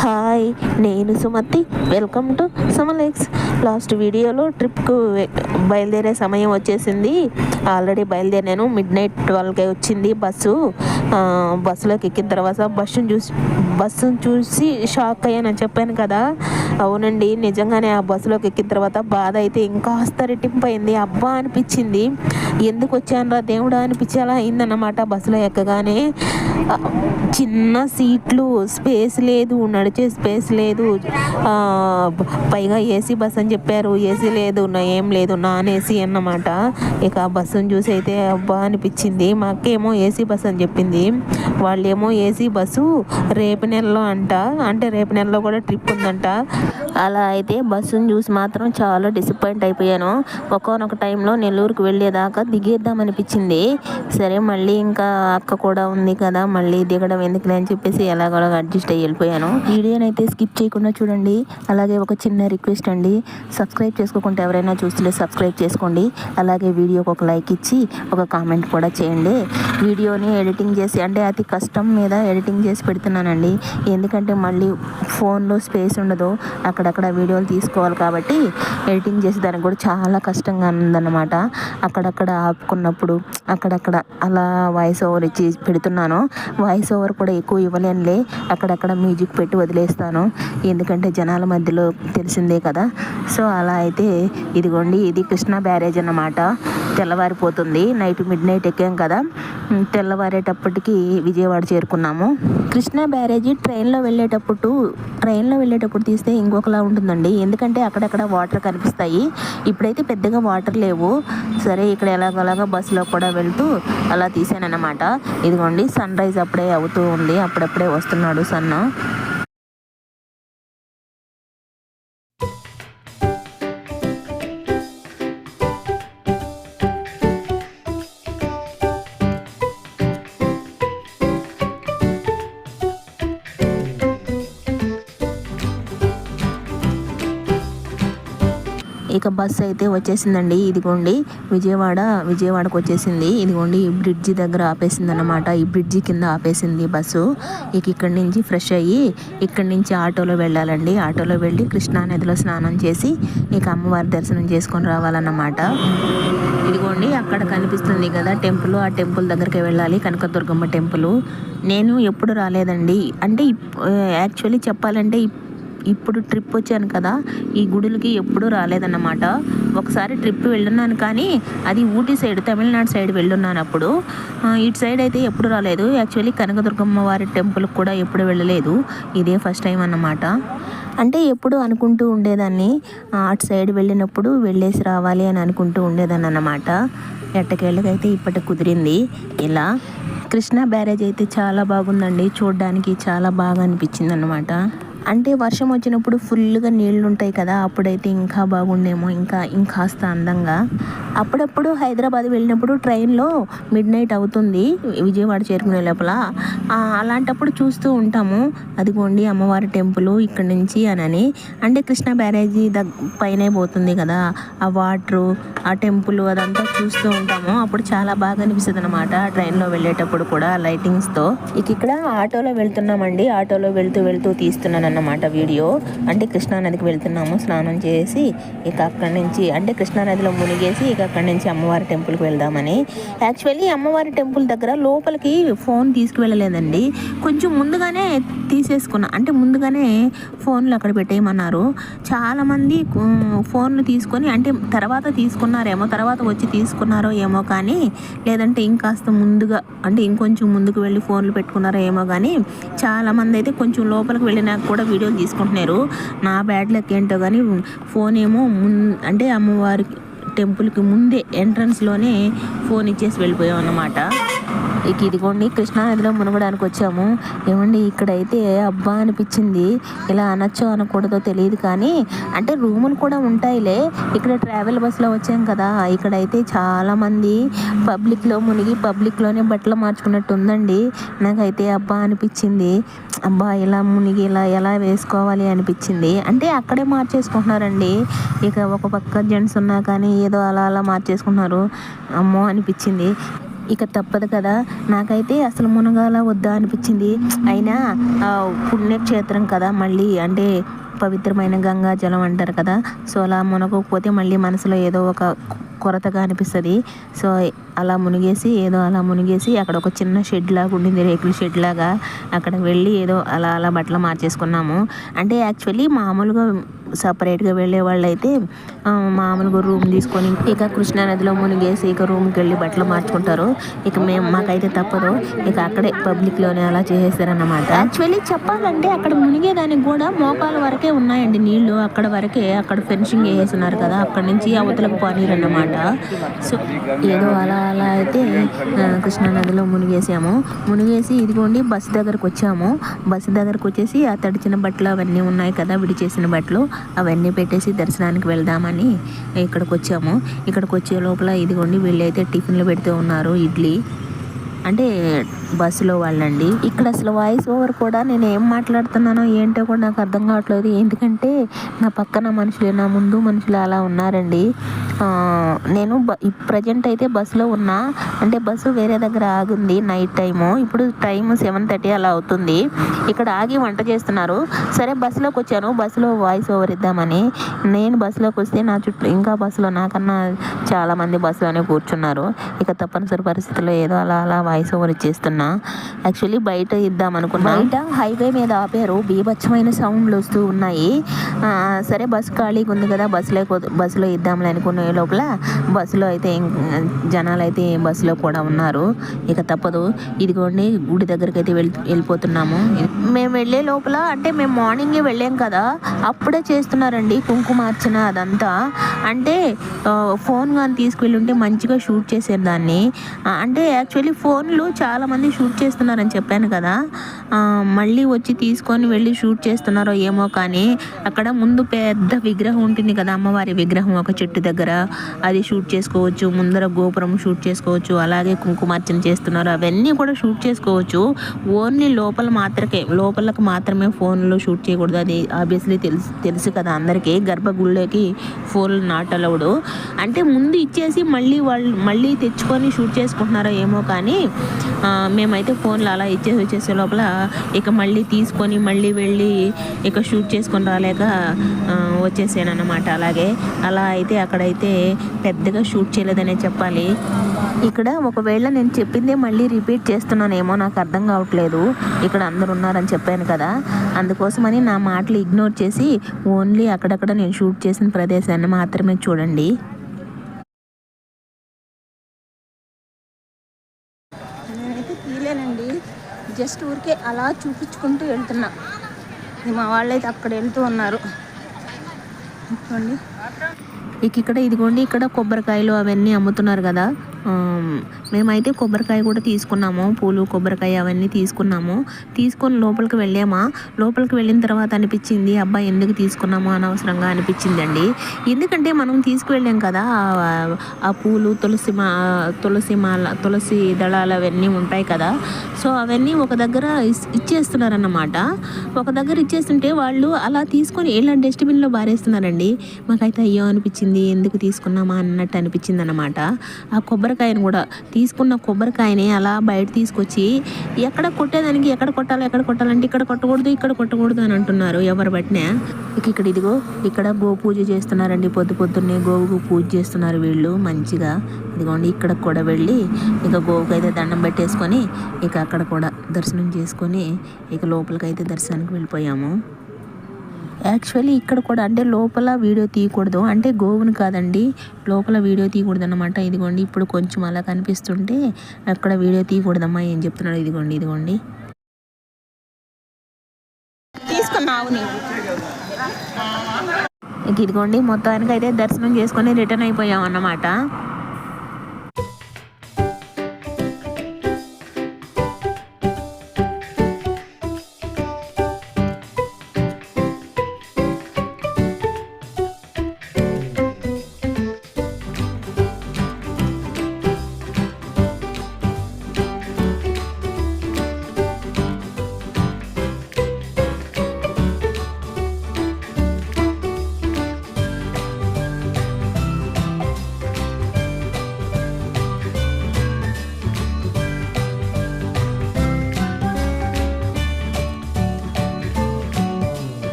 Hi, నేను Sumathi. Welcome to Samalex. Last వీడియోలో ట్రిప్కు బయలుదేరే సమయం వచ్చేసింది. ఆల్రెడీ బయలుదేరాను. మిడ్-నైట్ 12కి వచ్చింది బస్సు. బస్సులోకి ఎక్కిన తర్వాత బస్సును చూసి షాక్ అయ్యానని చెప్పాను కదా. అవునండి, నిజంగానే ఆ బస్సులోకి ఎక్కిన తర్వాత బాధ అయితే ఇంకాస్త రెట్టింపు అయింది. అబ్బా అనిపించింది. ఎందుకు వచ్చానురా దేవుడా అనిపించేలా అయిందన్నమాట. బస్సులో ఎక్కగానే చిన్న సీట్లు, స్పేస్ లేదు, నడిచే స్పేస్ లేదు. పైగా ఏసీ బస్ అని చెప్పారు. ఏసీ లేదు, ఏం లేదు, నాన్ ఏసీ అన్నమాట. ఇక ఆ బస్సును చూసి అయితే అబ్బా అనిపించింది. మా అక్కేమో ఏసీ బస్ అని చెప్పింది. వాళ్ళేమో ఏసీ బస్సు రేపు నెలలో అంట. అంటే రేపు నెలలో కూడా ట్రిప్ ఉందంట. అలా అయితే బస్సును చూసి మాత్రం చాలా డిసప్పాయింట్ అయిపోయాను. ఒక్కొక్క టైంలో నెల్లూరుకు వెళ్ళేదాకా దిగేద్దామనిపించింది. సరే, మళ్ళీ ఇంకా అక్క కూడా ఉంది కదా, మళ్ళీ దిగడం ఎందుకులే అని చెప్పేసి ఎలాగోలా అడ్జస్ట్ అయ్యి వెళ్ళిపోయాను. వీడియోనైతే స్కిప్ చేయకుండా చూడండి. అలాగే ఒక చిన్న రిక్వెస్ట్ అండి, సబ్స్క్రైబ్ చేసుకోకుండా ఎవరైనా చూస్తుంటే సబ్స్క్రైబ్ చేసుకోండి. అలాగే వీడియోకి ఒక లైక్ ఇచ్చి ఒక కామెంట్ కూడా చేయండి. వీడియోని ఎడిటింగ్ చేసి, అంటే అతి కష్టం మీద ఎడిటింగ్ చేసి పెడుతున్నానండి. ఎందుకంటే మళ్ళీ ఫోన్లో స్పేస్ ఉండదు, అక్కడక్కడ వీడియోలు తీసుకోవాలి కాబట్టి ఎడిటింగ్ చేసి దానికి కూడా చాలా కష్టంగా ఉందన్నమాట. అక్కడక్కడ ఆపుకున్నప్పుడు అక్కడక్కడ అలా వాయిస్ ఓవర్ ఇచ్చి పెడుతున్నాను. వాయిస్ ఓవర్ కూడా ఎక్కువ ఇవ్వలేనులే, అక్కడక్కడ మ్యూజిక్ పెట్టి వదిలేస్తాను. ఎందుకంటే జనాల మధ్యలో తెలిసిందే కదా. సో అలా అయితే ఇదిగోండి, ఇది కృష్ణా బ్యారేజ్ అన్నమాట. తెల్లవారిపోతుంది. మిడ్-నైట్ ఎక్కాం కదా, తెల్లవారేటప్పటికి విజయవాడ చేరుకున్నాము. కృష్ణా బ్యారేజీ ట్రైన్లో వెళ్ళేటప్పుడు తీస్తే ఇంకొకలా ఉంటుందండి. ఎందుకంటే అక్కడక్కడ వాటర్ కనిపిస్తాయి. ఇప్పుడైతే పెద్దగా వాటర్ లేవు. సరే, ఇక్కడ ఎలాగోలాగా బస్సులో కూడా వెళ్తూ అలా తీసానన్నమాట. ఇదిగోండి, సన్ రైజ్ అప్పుడే అవుతూ ఉంది. అప్పుడప్పుడే వస్తున్నాడు సన్ను. ఇక బస్సు అయితే వచ్చేసిందండి. ఇదిగోండి, విజయవాడకు వచ్చేసింది. ఇదిగోండి, ఈ బ్రిడ్జి దగ్గర ఆపేసింది అన్నమాట. ఈ బ్రిడ్జి కింద ఆపేసింది బస్సు. ఇక ఇక్కడి నుంచి ఫ్రెష్ అయ్యి ఇక్కడి నుంచి ఆటోలో వెళ్ళాలండి. ఆటోలో వెళ్ళి కృష్ణానదిలో స్నానం చేసి ఇక అమ్మవారి దర్శనం చేసుకొని రావాలన్నమాట. ఇదిగోండి, అక్కడ కనిపిస్తుంది కదా టెంపుల్, ఆ టెంపుల్ దగ్గరికి వెళ్ళాలి. కనకదుర్గమ్మ టెంపుల్. నేను ఎప్పుడు రాలేదండి. అంటే యాక్చువల్లీ చెప్పాలంటే ఇప్పుడు ట్రిప్ వచ్చాను కదా, ఈ గుడులకి ఎప్పుడూ రాలేదన్నమాట. ఒకసారి ట్రిప్ వెళ్ళున్నాను, కానీ అది ఊటీ సైడ్, తమిళనాడు సైడ్ వెళ్ళున్నాను. అప్పుడు ఇటు సైడ్ అయితే ఎప్పుడు రాలేదు. యాక్చువల్లీ కనకదుర్గమ్మ వారి టెంపుల్కి కూడా ఎప్పుడు వెళ్ళలేదు. ఇదే ఫస్ట్ టైం అన్నమాట. అంటే ఎప్పుడు అనుకుంటూ ఉండేదాన్ని, అటు సైడ్ వెళ్ళినప్పుడు వెళ్ళేసి రావాలి అని అనుకుంటూ ఉండేదాన్ని అన్నమాట. ఎట్టకేళ్ళకైతే ఇప్పటికి కుదిరింది. ఇలా కృష్ణా బ్యారేజ్ అయితే చాలా బాగుందండి. చూడడానికి చాలా బాగా అనిపించింది అన్నమాట. అంటే వర్షం వచ్చినప్పుడు ఫుల్గా నీళ్ళు ఉంటాయి కదా, అప్పుడైతే ఇంకా బాగుండేమో, ఇంకాస్త అందంగా. అప్పుడప్పుడు హైదరాబాద్ వెళ్ళినప్పుడు ట్రైన్లో మిడ్-నైట్ అవుతుంది విజయవాడ చేరుకునే లోపల. అలాంటప్పుడు చూస్తూ ఉంటాము. అదిగోండి అమ్మవారి టెంపుల్ ఇక్కడ నుంచి అని. అంటే కృష్ణా బ్యారేజీ పైనే పోతుంది కదా, ఆ వాటరు, ఆ టెంపుల్ అదంతా చూస్తూ ఉంటాము. అప్పుడు చాలా బాగా అనిపిస్తుంది అనమాట ట్రైన్లో వెళ్ళేటప్పుడు కూడా, లైటింగ్స్తో. ఇక్కడ ఆటోలో వెళ్తున్నామండి. ఆటోలో వెళ్తూ తీస్తున్నాను అన్నమాట వీడియో. అంటే కృష్ణానదికి వెళ్తున్నాము స్నానం చేసి. ఇక అక్కడి నుంచి, అంటే కృష్ణానదిలో మునిగేసి ఇక అక్కడి నుంచి అమ్మవారి టెంపుల్కి వెళ్దామని. యాక్చువల్లీ అమ్మవారి టెంపుల్ దగ్గర లోపలికి ఫోన్ తీసుకువెళ్ళలేదండి. కొంచెం ముందుగానే తీసేసుకున్నా, అంటే ముందుగానే ఫోన్లు అక్కడ పెట్టేయమన్నారు. చాలామంది ఫోన్లు తీసుకొని, అంటే తర్వాత తీసుకున్నారేమో, తర్వాత వచ్చి తీసుకున్నారో ఏమో కానీ, లేదంటే ఇంకాస్త ముందుగా, అంటే ఇంకొంచెం ముందుకు వెళ్ళి ఫోన్లు పెట్టుకున్నారో ఏమో కానీ, చాలామంది అయితే కొంచెం లోపలికి వెళ్ళినాక కూడా వీడియోలు తీసుకుంటున్నారు. నా బ్యాడ్ లక్ ఏంటో కానీ ఫోన్ ఏమో అంటే అమ్మవారి టెంపుల్కి ముందే ఎంట్రన్స్లోనే ఫోన్ ఇచ్చేసి వెళ్ళిపోయాం అన్నమాట. ఇదిగోండి, కృష్ణానదిలో మునగడానికి వచ్చాము. ఏమండి, ఇక్కడైతే అబ్బా అనిపించింది. ఇలా అనొచ్చో అనకూడదో తెలియదు కానీ, అంటే రూములు కూడా ఉంటాయిలే. ఇక్కడ ట్రావెల్ బస్సులో వచ్చాం కదా, ఇక్కడైతే చాలామంది పబ్లిక్లో మునిగి పబ్లిక్లోనే బట్టలు మార్చుకున్నట్టు ఉందండి. నాకైతే అబ్బా అనిపించింది. అబ్బా, ఇలా మునిగి ఇలా ఎలా వేసుకోవాలి అనిపించింది. అంటే అక్కడే మార్చేసుకుంటున్నారండి. ఇక ఒక పక్క జెంట్స్ ఉన్నా కానీ ఏదో అలా మార్చేసుకుంటున్నారు. అమ్మో అనిపించింది. ఇక తప్పదు కదా. నాకైతే అసలు మునగాల వద్దా అనిపించింది. అయినా పుణ్యక్షేత్రం కదా, మళ్ళీ అంటే పవిత్రమైన గంగా జలం అంటారు కదా. సో అలా మునగకపోతే మళ్ళీ మనసులో ఏదో ఒక కొరతగా అనిపిస్తుంది. సో అలా మునిగేసి అక్కడ ఒక చిన్న షెడ్ లాగా ఉండింది, రేకుల షెడ్ లాగా. అక్కడికి వెళ్ళి ఏదో అలా బట్టలు మార్చేసుకున్నాము. అంటే యాక్చువల్లీ మామూలుగా సపరేట్గా వెళ్ళే వాళ్ళు అయితే మామూలుగా రూమ్ తీసుకొని ఇక కృష్ణానదిలో మునిగేసి ఇక రూమ్కి వెళ్ళి బట్టలు మార్చుకుంటారు. ఇక మాకైతే తప్పదు, ఇక అక్కడే పబ్లిక్లోనే అలా చేసేసారన్నమాట. యాక్చువల్లీ చెప్పాలంటే అక్కడ మునిగేదానికి కూడా మోకాల వరకే ఉన్నాయండి నీళ్లు. అక్కడ ఫెన్సింగ్ వేసేస్తున్నారు కదా, అక్కడ నుంచి అవతలకు పానీరన్నమాట. సో ఏదో అలా అయితే కృష్ణానదిలో మునిగేసి ఇదిగోండి బస్సు దగ్గరకు వచ్చాము. బస్సు దగ్గరకు వచ్చేసి ఆ తడిచిన బట్టలు అవన్నీ ఉన్నాయి కదా, విడిచేసిన బట్టలు అవన్నీ పెట్టేసి దర్శనానికి వెళ్దామని ఇక్కడికి వచ్చే లోపల ఇదిగోండి వీళ్ళైతే టిఫిన్లు పెడుతూ ఉన్నారు, ఇడ్లీ. అంటే బస్సులో వాళ్ళండి. ఇక్కడ అసలు వాయిస్ ఓవర్ కూడా నేను ఏం మాట్లాడుతున్నానో ఏంటో కూడా నాకు అర్థం కావట్లేదు. ఎందుకంటే నా పక్కన మనుషులు, నా ముందు మనుషులు అలా ఉన్నారండి. నేను ప్రజెంట్ అయితే బస్సులో ఉన్నా. అంటే బస్సు వేరే దగ్గర ఆగింది నైట్ టైము. ఇప్పుడు టైం 7:30 అలా అవుతుంది. ఇక్కడ ఆగి వంట చేస్తున్నారు. సరే బస్సులోకి వచ్చాను, బస్సులో వాయిస్ ఓవర్ ఇద్దామని. నేను బస్సులోకి వస్తే నా చుట్టూ ఇంకా బస్సులో నాకన్నా చాలామంది బస్సులోనే కూర్చున్నారు. ఇక తప్పనిసరి పరిస్థితుల్లో ఏదో అలా వాయిస్ ఓవర్ ఇచ్చేస్తున్నా. యాక్చువల్లీ బయట ఇద్దాం అనుకున్నా. బయట హైవే మీద ఆపారు, బీభత్సమైన సౌండ్లు వస్తూ ఉన్నాయి. సరే బస్సు ఖాళీగా ఉంది కదా, బస్సులో ఇద్దాంలే అనుకునే లోపల బస్సులో అయితే జనాలు అయితే బస్సులో కూడా ఉన్నారు. ఇక తప్పదు, ఇదిగోండి గుడి దగ్గరికి అయితే వెళ్ళిపోతున్నాము. మేము వెళ్ళే లోపల అంటే మేము మార్నింగే వెళ్ళాం కదా, అప్పుడే చేస్తున్నారండి కుంకుమార్చన అదంతా. అంటే ఫోన్ కానీ తీసుకువెళ్ళి ఉంటే మంచిగా షూట్ చేసేదాన్ని. అంటే యాక్చువల్లీ ఫోన్లు చాలామంది షూట్ చేస్తున్నారని చెప్పాను కదా, మళ్ళీ వచ్చి తీసుకొని వెళ్ళి షూట్ చేస్తున్నారో ఏమో. కానీ అక్కడ ముందు పెద్ద విగ్రహం ఉంటుంది కదా, అమ్మవారి విగ్రహం ఒక చెట్టు దగ్గర, అది షూట్ చేసుకోవచ్చు. ముందర గోపురం షూట్ చేసుకోవచ్చు. అలాగే కుంకుమార్చన చేస్తున్నారు, అవన్నీ కూడా షూట్ చేసుకోవచ్చు. ఓన్లీ లోపలకు మాత్రమే ఫోన్లో షూట్ చేయకూడదు. అది ఆబ్వియస్లీ తెలుసు కదా అందరికీ. గర్భగుడిలోకి ఫోన్ నాట్ అలౌడ్. అంటే ముందు ఇచ్చేసి మళ్ళీ తెచ్చుకొని షూట్ చేసుకుంటున్నారో ఏమో. కానీ మేమైతే ఫోన్లో అలా వచ్చేసే లోపల ఇక మళ్ళీ తీసుకొని మళ్ళీ వెళ్ళి ఇక షూట్ చేసుకొని రాలేక వచ్చేసాను అన్నమాట. అలా అయితే అక్కడైతే పెద్దగా షూట్ చేయలేదనే చెప్పాలి. ఇక్కడ ఒకవేళ నేను చెప్పిందే మళ్ళీ రిపీట్ చేస్తున్నానేమో నాకు అర్థం కావట్లేదు. ఇక్కడ అందరు ఉన్నారని చెప్పాను కదా, అందుకోసమని నా మాటలు ఇగ్నోర్ చేసి ఓన్లీ అక్కడక్కడ నేను షూట్ చేసిన ప్రదేశాన్ని మాత్రమే చూడండి. నేనైతే తీలేనండి, జస్ట్ ఊరికే అలా చూపించుకుంటూ వెళ్తున్నా. మా వాళ్ళైతే అక్కడ వెళ్తూ ఉన్నారు. ఇదిగోండి ఇక్కడ కొబ్బరికాయలు అవన్నీ అమ్ముతున్నారు కదా. మేమైతే కొబ్బరికాయ కూడా తీసుకున్నాము, పూలు కొబ్బరికాయ అవన్నీ తీసుకొని లోపలికి వెళ్ళిన తర్వాత అనిపించింది, అబ్బా ఎందుకు తీసుకున్నామో అనవసరంగా అనిపించింది అండి. ఎందుకంటే మనం తీసుకువెళ్ళాం కదా, ఆ పూలు తులసి దళాలు అవన్నీ ఉంటాయి కదా. సో అవన్నీ ఒక దగ్గర ఇచ్చేస్తున్నారన్నమాట. ఒక దగ్గర ఇచ్చేస్తుంటే వాళ్ళు అలా తీసుకొని ఇలా డస్ట్బిన్లో బారేస్తున్నారండి. మాకైతే అయ్యో అనిపించింది, ఎందుకు తీసుకున్నామా అన్నట్టు అనిపించింది అన్నమాట. ఆ కొబ్బరికాయను కూడా తీసుకున్న కొబ్బరికాయని అలా బయట తీసుకొచ్చి ఎక్కడ కొట్టేదానికి ఎక్కడ కొట్టాలంటే ఇక్కడ కొట్టకూడదు అని అంటున్నారు ఎవరు బట్టినా. ఇక్కడ గో పూజ చేస్తున్నారండి. పొద్దున్నే గోవుకు పూజ చేస్తున్నారు వీళ్ళు మంచిగా. ఇదిగోండి ఇక్కడ కూడా వెళ్ళి ఇక గోవుకు అయితే దండం పెట్టేసుకొని ఇక అక్కడ కూడా దర్శనం చేసుకొని ఇక లోపలికైతే దర్శనానికి వెళ్ళిపోయాము. యాక్చువల్లీ ఇక్కడ కూడా అంటే లోపల వీడియో తీయకూడదు, అంటే గోవును కాదండి, లోపల వీడియో తీయకూడదు అన్నమాట. ఇదిగోండి ఇప్పుడు కొంచెం అలా కనిపిస్తుంటే అక్కడ వీడియో తీయకూడదమ్మా ఏం చెప్తున్నాడు. ఇదిగోండి తీసుకున్నావు. ఇదిగోండి మొత్తానికి అయితే దర్శనం చేసుకొని రిటర్న్ అయిపోయాం అన్నమాట.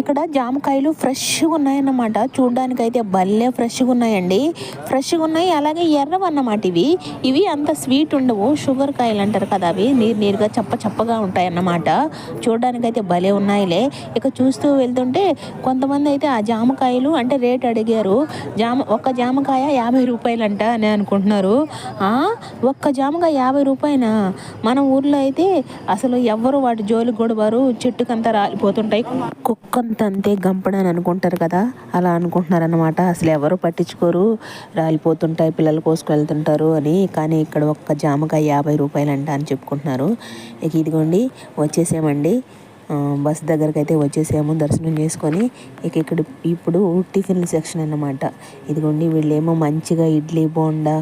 ఇక్కడ జామకాయలు ఫ్రెష్గా ఉన్నాయన్నమాట. చూడ్డానికైతే భలే ఫ్రెష్గా ఉన్నాయండి. ఫ్రెష్గా ఉన్నాయి, అలాగే ఎర్రవన్నమాట. ఇవి అంత స్వీట్ ఉండవు, షుగర్ కాయలు అంటారు కదా, అవి నీరుగా చప్పగా ఉంటాయి అన్నమాట. చూడడానికైతే భలే ఉన్నాయిలే. ఇక చూస్తూ వెళ్తుంటే కొంతమంది అయితే ఆ జామకాయలు అంటే రేట్ అడిగారు. ఒక్క జామకాయ 50 రూపాయలంట అని అనుకుంటున్నారు. ఒక్క జామకాయ 50 రూపాయనా? మన ఊర్లో అయితే అసలు ఎవ్వరు వాటి జోలికి కూడా వారు, చెట్టుకంతా రాలిపోతుంటాయి, కుక్కంత అంతే గంపడని అనుకుంటారు కదా, అలా అనుకుంటున్నారు అన్నమాట. అసలు ఎవరు పట్టించుకోరు, రాలిపోతుంటాయి, పిల్లలు కోసుకెళ్తుంటారు అని. కానీ ఇక్కడ ఒక్క జామకాయ 50 రూపాయలంట అని చెప్పుకుంటున్నారు. ఇక ఇదిగోండి వచ్చేసామండి, బస్ దగ్గరికి అయితే వచ్చేసాము దర్శనం చేసుకొని. ఇక ఇక్కడ ఇప్పుడు టిఫిన్ సెక్షన్ అన్నమాట. ఇదిగోండి వీళ్ళేమో మంచిగా ఇడ్లీ, బోండా,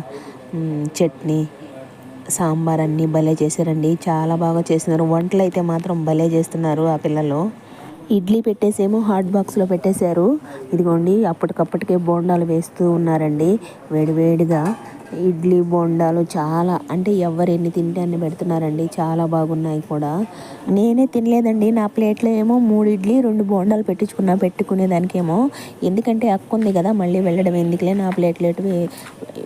చట్నీ, సాంబార్ అన్నీ భలే చేశారండి. చాలా బాగా చేస్తున్నారు. వంటలు అయితే మాత్రం భలే చేస్తున్నారు ఆ పిల్లలు. ఇడ్లీ పెట్టేసేమో హాట్ బాక్స్లో పెట్టేశారు. ఇదిగోండి అప్పటికప్పటికే బోండాలు వేస్తూ ఉన్నారండి వేడివేడిగా. ఇడ్లీ బోండాలు చాలా అంటే ఎవరు ఎన్ని తింటే అన్ని పెడుతున్నారండి, చాలా బాగున్నాయి కూడా. నేనే తినలేదండి, నా ప్లేట్లో ఏమో 3 ఇడ్లీ 2 బోండాలు పెట్టుకునేదానికేమో, ఎందుకంటే అక్క ఉంది కదా, మళ్ళీ వెళ్ళడం ఎందుకులే, నా ప్లేట్లో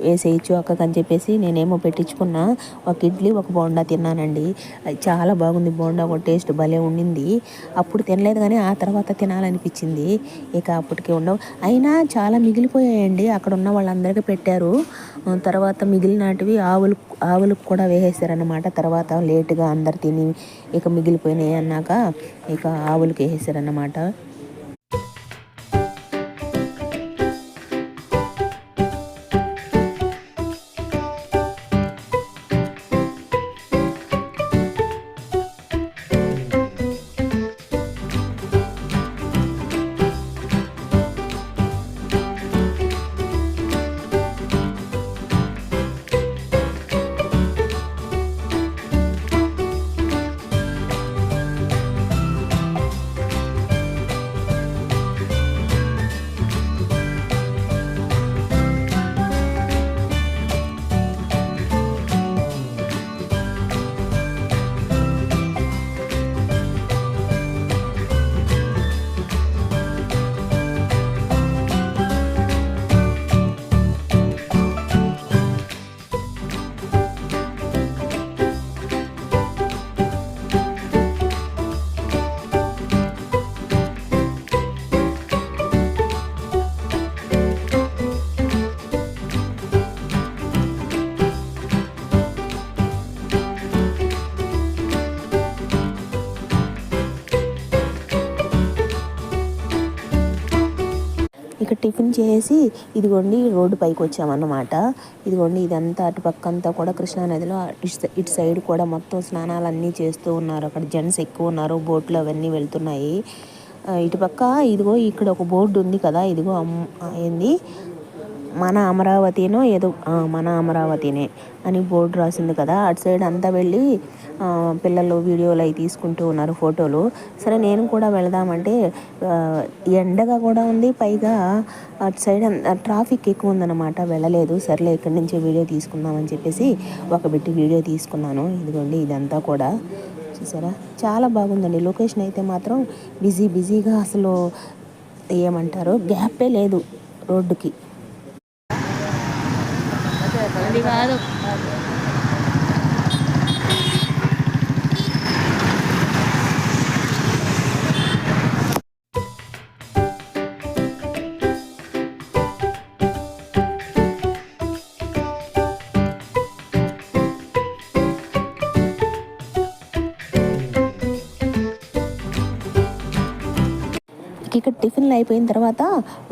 వేసేయచ్చు అక్కకు అని చెప్పేసి నేనేమో పెట్టించుకున్నా. ఒక ఇడ్లీ 1 బోండా తిన్నానండి. చాలా బాగుంది బోండా, ఒక టేస్ట్ భలే ఉండింది. అప్పుడు తినలేదు కానీ ఆ తర్వాత తినాలనిపించింది. ఇక అప్పటికే ఉండవు, అయినా చాలా మిగిలిపోయాయండి. అక్కడ ఉన్న వాళ్ళందరికీ పెట్టారు. తర్వాత మిగిలినటివి ఆవులకు కూడా వేసేసారనమాట. తర్వాత లేటుగా అందరు తిని ఇక మిగిలిపోయినాయి అన్నాక ఇక ఆవులకు వేసేసారన్నమాట. ఇక టిఫిన్ చేసి ఇదిగోండి రోడ్డు పైకి వచ్చామన్నమాట. ఇదిగోండి ఇదంతా అటుపక్కంతా కూడా కృష్ణానదిలో, ఇటు సైడ్ కూడా మొత్తం స్నానాలన్నీ చేస్తూ ఉన్నారు. అక్కడ జెంట్స్ ఎక్కువ ఉన్నారు, బోట్లు అవన్నీ వెళ్తున్నాయి. ఇటుపక్క ఇదిగో ఇక్కడ ఒక బోర్డు ఉంది కదా, ఇదిగో ఏంది మన అమరావతినో ఏదో, మన అమరావతినే అని బోర్డు రాసింది కదా. అటు సైడ్ అంతా వెళ్ళి పిల్లలు వీడియోలు అవి తీసుకుంటూ ఉన్నారు, ఫోటోలు. సరే నేను కూడా వెళదామంటే ఎండగా కూడా ఉంది, పైగా అటు సైడ్ ట్రాఫిక్ ఎక్కువ ఉందన్నమాట, వెళ్ళలేదు. సర్లే ఇక్కడి నుంచే వీడియో తీసుకుందామని చెప్పేసి వీడియో తీసుకున్నాను. ఇదిగోండి ఇదంతా కూడా చూసారా, చాలా బాగుందండి లొకేషన్ అయితే మాత్రం. బిజీగా అసలు ఏమంటారు, గ్యాపే లేదు రోడ్డుకి. అది కాదు, ఇక్కడ టిఫిన్లు అయిపోయిన తర్వాత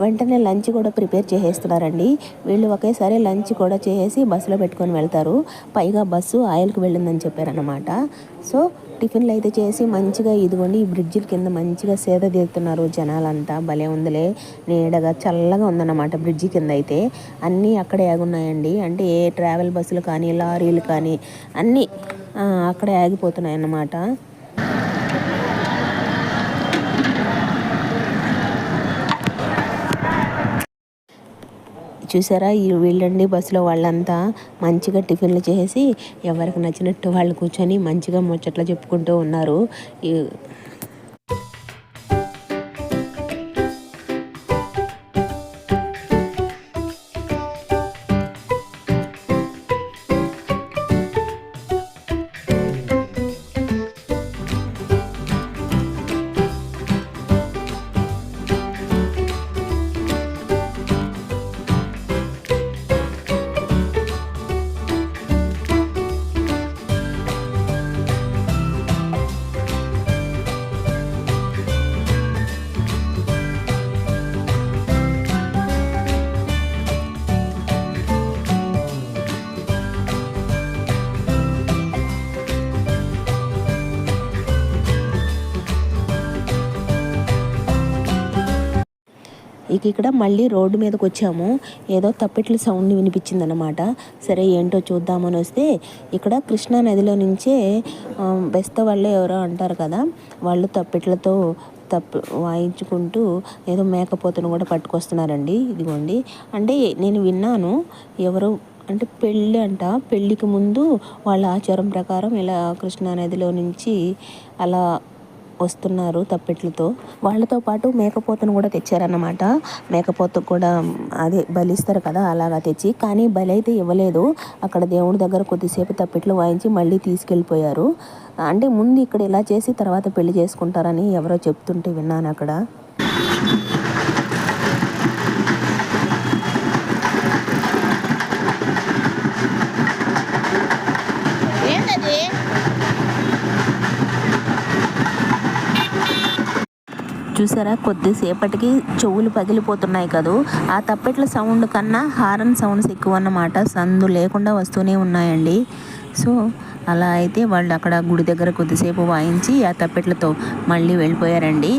వెంటనే లంచ్ కూడా ప్రిపేర్ చేసేస్తున్నారండి. వీళ్ళు ఒకేసారి లంచ్ కూడా చేసేసి బస్సులో పెట్టుకొని వెళ్తారు. పైగా బస్సు ఆయిల్కి వెళ్ళిందని చెప్పారనమాట. సో టిఫిన్లు అయితే చేసి మంచిగా ఇదిగోండి ఈ బ్రిడ్జిల కింద మంచిగా సేద తీరుతున్నారు జనాలంతా. భలే ఉందిలే, నీడగా చల్లగా ఉందన్నమాట బ్రిడ్జి కింద అయితే. అన్నీ అక్కడే ఆగున్నాయండి, అంటే ఏ ట్రావెల్ బస్సులు కానీ లారీలు కానీ అన్నీ అక్కడే ఆగిపోతున్నాయి అన్నమాట. చూసారా, వీళ్ళండి బస్సులో వాళ్ళంతా మంచిగా టిఫిన్లు చేసి ఎవరికి నచ్చినట్టు వాళ్ళు కూర్చొని మంచిగా ముచ్చట్లు చెప్పుకుంటూ ఉన్నారు. ఇక్కడ మళ్ళీ రోడ్డు మీదకి వచ్చాము. ఏదో తప్పెట్ల సౌండ్ వినిపించింది అనమాట. సరే ఏంటో చూద్దామని వస్తే ఇక్కడ కృష్ణా నదిలో నుంచే బెస్త వాళ్ళు ఎవరో అంటారు కదా, వాళ్ళు తప్పెట్లతో వాయించుకుంటూ ఏదో మేకపోతను కూడా పట్టుకొస్తున్నారండి. ఇదిగోండి, అంటే నేను విన్నాను ఎవరో అంటే పెళ్ళి అంట, పెళ్ళికి ముందు వాళ్ళ ఆచారం ప్రకారం ఇలా కృష్ణానదిలో నుంచి అలా వస్తున్నారు తప్పెట్లతో. వాళ్ళతో పాటు మేకపోతను కూడా తెచ్చారన్నమాట. మేకపోతు కూడా అదే బలిస్తారు కదా, అలాగా తెచ్చి, కానీ బలి అయితే ఇవ్వలేదు. అక్కడ దేవుడి దగ్గర కొద్దిసేపు తప్పెట్లు వాయించి మళ్ళీ తీసుకెళ్ళిపోయారు. అంటే ముందు ఇక్కడ ఇలా చేసి తర్వాత పెళ్లి చేసుకుంటారని ఎవరో చెప్తుంటే విన్నాను అక్కడ. చూసారా, కొద్దిసేపటికి చెవులు పగిలిపోతున్నాయి కదూ. ఆ తప్పెట్ల సౌండ్ కన్నా హారన్ సౌండ్స్ ఎక్కువ అన్నమాట. సందు లేకుండా వస్తూనే ఉన్నాయండి. సో అలా అయితే వాళ్ళు అక్కడ గుడి దగ్గర కొద్దిసేపు వాయించి ఆ తప్పెట్లతో మళ్ళీ వెళ్ళిపోయారండి.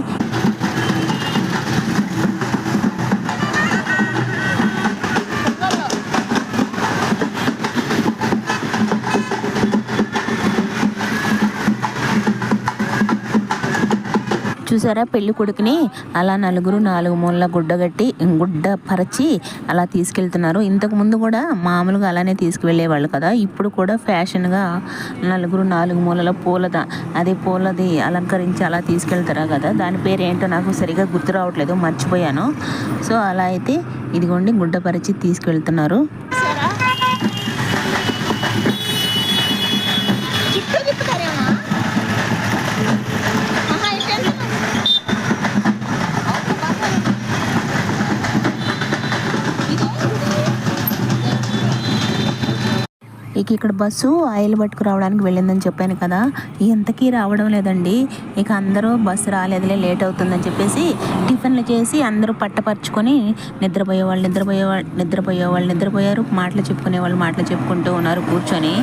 చూసారా, పెళ్లి కొడుకుని అలా నలుగురు 4 మూలల గుడ్డ పరచి అలా తీసుకెళ్తున్నారు. ఇంతకు ముందు కూడా మామూలుగా అలానే తీసుకువెళ్ళేవాళ్ళు కదా, ఇప్పుడు కూడా ఫ్యాషన్గా నలుగురు 4 మూలల పూలది అలంకరించి అలా తీసుకెళ్తారా కదా, దాని పేరు ఏంటో నాకు సరిగా గుర్తు రావట్లేదు, మర్చిపోయాను. సో అలా అయితే ఇదిగోండి గుడ్డ పరిచి తీసుకెళ్తున్నారు. ఇక్కడ బస్సు ఆయిల్ పట్టుకురావడానికి వెళ్ళిందని చెప్పాను కదా, ఎంతకీ రావడం లేదండి. ఇక అందరూ బస్సు రాలేదులే, లేట్ అవుతుందని చెప్పేసి టిఫిన్లు చేసి అందరూ పట్టపరుచుకొని నిద్రపోయారు. మాటలు చెప్పుకునే వాళ్ళు మాటలు చెప్పుకుంటూ ఉన్నారు కూర్చొని.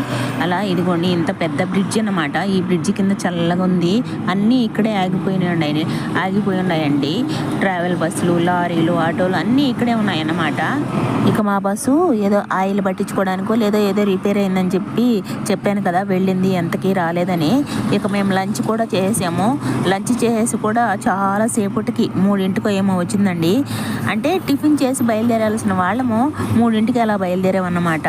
అలా ఇదిగోండి ఇంత పెద్ద బ్రిడ్జ్ అన్నమాట. ఈ బ్రిడ్జ్ కింద చల్లగా ఉంది. అన్నీ ఇక్కడే ఆగిపోయి ఉన్నాయండి. ట్రావెల్ బస్సులు, లారీలు, ఆటోలు అన్నీ ఇక్కడే ఉన్నాయన్నమాట. ఇక మా బస్సు ఏదో ఆయిల్ పట్టించుకోవడానికో ఏదో రిపేర్ అయిందని చెప్పాను కదా, వెళ్ళింది, ఎంతకీ రాలేదని. ఇక మేము లంచ్ కూడా చేసాము. లంచ్ చేసేసి కూడా చాలా సేపటికి 3 ఏమో వచ్చిందండి. అంటే టిఫిన్ చేసి బయలుదేరాల్సిన వాళ్ళము 3 అలా బయలుదేరామన్నమాట.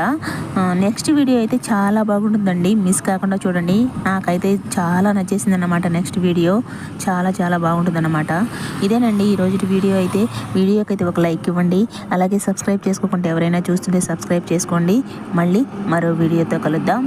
నెక్స్ట్ వీడియో అయితే చాలా బాగుంటుందండి, మిస్ కాకుండా చూడండి. నాకైతే చాలా నచ్చేసింది అన్నమాట. నెక్స్ట్ వీడియో చాలా బాగుంటుందన్నమాట. ఇదేనండి ఈరోజు వీడియో అయితే. వీడియోకైతే ఒక లైక్ ఇవ్వండి, అలాగే సబ్స్క్రైబ్ చేసుకోకుండా ఎవరైనా చూస్తుంటే సబ్స్క్రైబ్ చేసుకోండి. మళ్ళీ మరో వీడియోతో కలుద్దాం.